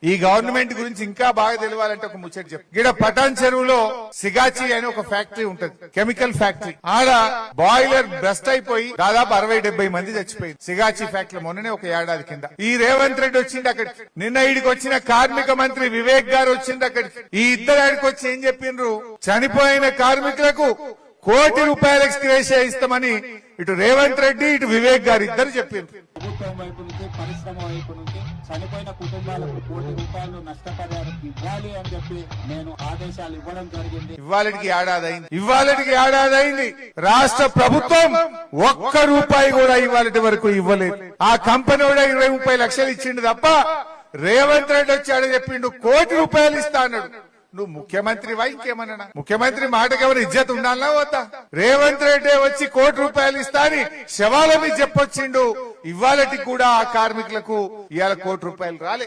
ఈ గవర్నమెంట్ గురించి ఇంకా బాగా తెలియాలంటే ఒక ముచ్చట చెప్పు. ఇక్కడ పటాన్ చెరువులో సిగాచి అని ఒక ఫ్యాక్టరీ ఉంటది, కెమికల్ ఫ్యాక్టరీ. ఆడ బాయిలర్ బెస్ట్ అయిపోయి దాదాపు 60-70 మంది చచ్చిపోయింది సిగాచి ఫ్యాక్టరీ. మొన్ననే ఒక ఏడాది కింద ఈ రేవంత్ రెడ్డి వచ్చింది అక్కడికి. నిన్న ఈడికి వచ్చిన కార్మిక మంత్రి వివేక్ గారు వచ్చింది అక్కడికి. ఈ ఇద్దరు ఆడికి వచ్చి ఏం చెప్పిండ్రు, చనిపోయిన కార్మికులకు ₹1 కోటి ఎక్స్గ్రేషియా ఇస్తామని ఇటు రేవంత్ రెడ్డి ఇటు వివేక్ గారు ఇద్దరు చెప్పిండ్రు. ప్రభుత్వం వైపు నుంచి పరిశ్రమ వైపు నుంచి చనిపోయిన కుటుంబాలకు ₹1 కోటి నష్టపరిహారం ఇవ్వాలి అని చెప్పి నేను ఆదేశాలు ఇవ్వడం జరిగింది. ఇవాళకి ఏడాది అయింది. రాష్ట్ర ప్రభుత్వం ₹1 కూడా ఇవాళటి వరకు ఇవ్వలేదు. ఆ కంపెనీ కూడా 20-30 లక్షలు ఇచ్చిండు తప్ప రేవంత్ రెడ్డి వచ్చాడు చెప్పిండు ₹1 కోటి ఇస్తా అన్నాడు. నువ్వు ముఖ్యమంత్రివా ఇంకేమన్నా? ముఖ్యమంత్రి మాటకి ఎవరు ఇజ్జత్ ఉండాలనా వద్దా? రేవంత్ రెడ్డి వచ్చి ₹1 కోటి ఇస్తా అని శవాల మీద చెప్పొచ్చిండు. ఇవాళకి కూడా ఆ కార్మికులకు ఇవాళ ₹1 కోటి రాలే.